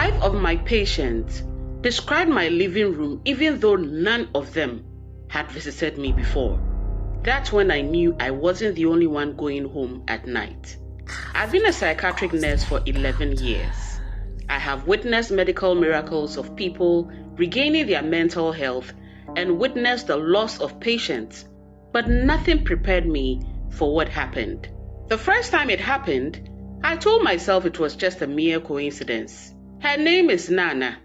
5 of my patients described my living room even though none of them had visited me before. That's when I knew I wasn't the only one going home at night. I've been a psychiatric nurse for 11 years. I have witnessed medical miracles of people regaining their mental health and witnessed the loss of patients, but nothing prepared me for what happened. The first time it happened, I told myself it was just a mere coincidence. Her name is Nana,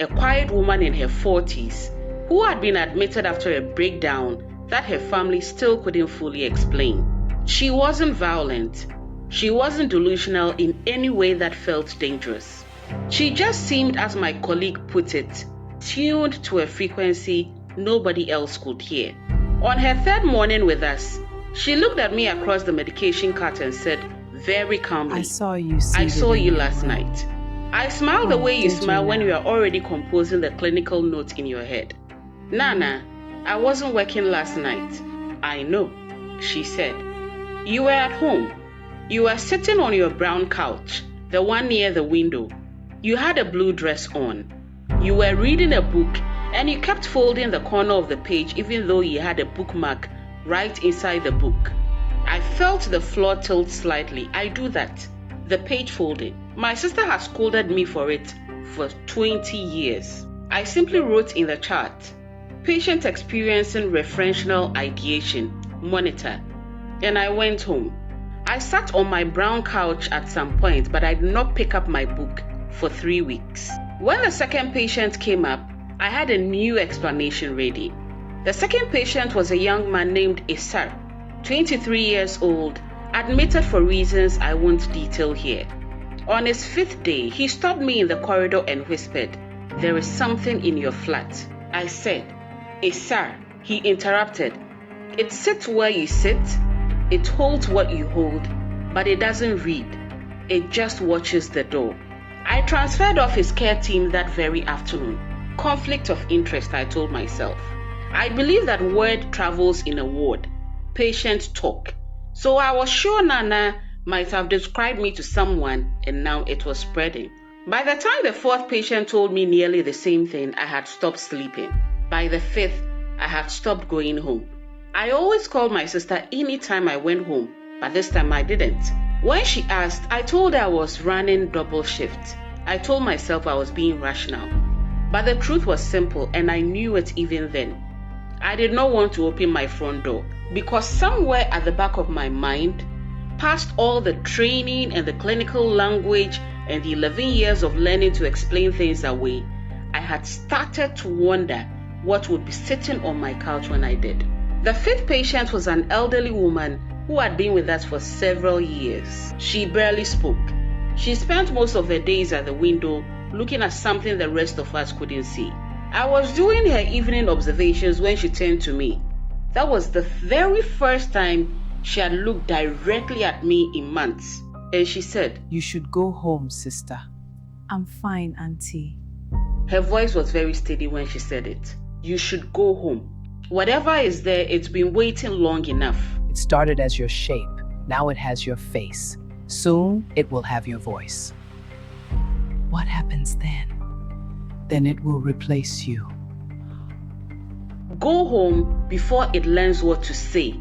a quiet woman in her 40s who had been admitted after a breakdown that her family still couldn't fully explain. She wasn't violent. She wasn't delusional in any way that felt dangerous. She just seemed, as my colleague put it, tuned to a frequency nobody else could hear. On her 3rd morning with us, she looked at me across the medication cart and said very calmly, I saw you last night. I smiled the way you smile when you are already composing the clinical note in your head. Nana, I wasn't working last night. I know, she said. You were at home. You were sitting on your brown couch, the one near the window. You had a blue dress on. You were reading a book and you kept folding the corner of the page even though you had a bookmark right inside the book. I felt the floor tilt slightly. I do that. The page folding. My sister has scolded me for it for 20 years. I simply wrote in the chart, patient experiencing referential ideation, monitor, and I went home. I sat on my brown couch at some point, but I did not pick up my book for 3 weeks. When the second patient came up, I had a new explanation ready. The second patient was a young man named Isar, 23 years old, admitted for reasons I won't detail here. On his 5th day, he stopped me in the corridor and whispered, "There is something in your flat." I said, "Isar," he interrupted. "It sits where you sit, it holds what you hold, but it doesn't read. It just watches the door." I transferred off his care team that very afternoon. Conflict of interest, I told myself. I believe that word travels in a word. Patient talk. So I was sure Nana might have described me to someone and now it was spreading. By the time the 4th patient told me nearly the same thing, I had stopped sleeping. By the 5th, I had stopped going home. I always called my sister anytime I went home, but this time I didn't. When she asked, I told her I was running double shift. I told myself I was being rational. But the truth was simple and I knew it even then. I did not want to open my front door because somewhere at the back of my mind, past all the training and the clinical language and the 11 years of learning to explain things away, I had started to wonder what would be sitting on my couch when I did. The 5th patient was an elderly woman who had been with us for several years. She barely spoke. She spent most of the days at the window looking at something the rest of us couldn't see. I was doing her evening observations when she turned to me. That was the very first time she had looked directly at me in months. And she said, "You should go home, sister." "I'm fine, auntie." Her voice was very steady when she said it. You should go home. Whatever is there, it's been waiting long enough. It started as your shape. Now it has your face. Soon it will have your voice. What happens then? Then it will replace you. Go home before it learns what to say.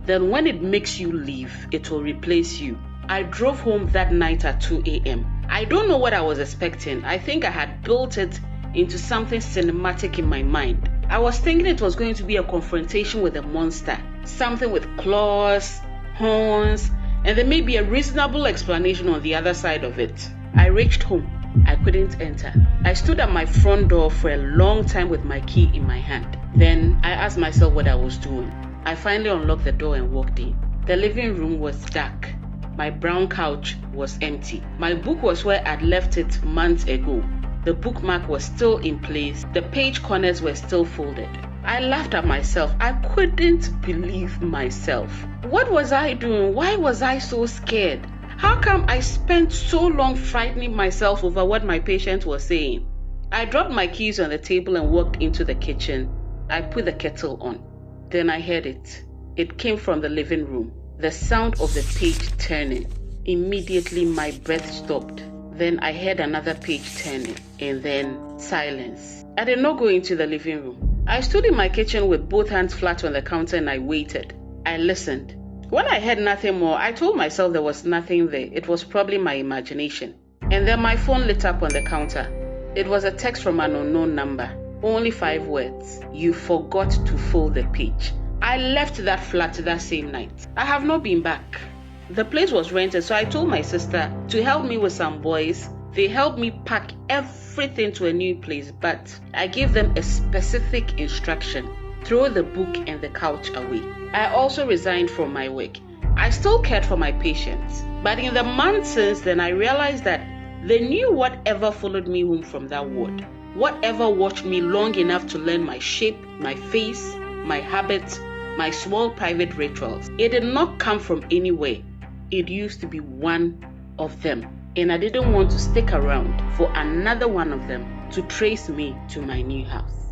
Then when it makes you leave, it will replace you. I drove home that night at 2 a.m. I don't know what I was expecting. I think I had built it into something cinematic in my mind. I was thinking it was going to be a confrontation with a monster. Something with claws, horns, and there may be a reasonable explanation on the other side of it. I reached home. I couldn't enter. I stood at my front door for a long time with my key in my hand. Then I asked myself what I was doing. I finally unlocked the door and walked in. The living room was dark. My brown couch was empty. My book was where I'd left it months ago. The bookmark was still in place. The page corners were still folded. I laughed at myself. I couldn't believe myself. What was I doing? Why was I so scared? How come I spent so long frightening myself over what my patient was saying? I dropped my keys on the table and walked into the kitchen. I put the kettle on. Then I heard it. It came from the living room. The sound of the page turning. Immediately my breath stopped. Then I heard another page turning, and then silence. I did not go into the living room. I stood in my kitchen with both hands flat on the counter and I waited. I listened. When I heard nothing more, I told myself there was nothing there. It was probably my imagination. And then my phone lit up on the counter. It was a text from an unknown number. Only 5 words. You forgot to fold the page. I left that flat that same night. I have not been back. The place was rented, so I told my sister to help me with some boys. They helped me pack everything to a new place, but I gave them a specific instruction. Throw the book and the couch away. I also resigned from my work. I still cared for my patients, but in the months since then, I realized that they knew whatever followed me home from that ward, whatever watched me long enough to learn my shape, my face, my habits, my small private rituals. It did not come from anywhere. It used to be one of them, and I didn't want to stick around for another one of them to trace me to my new house.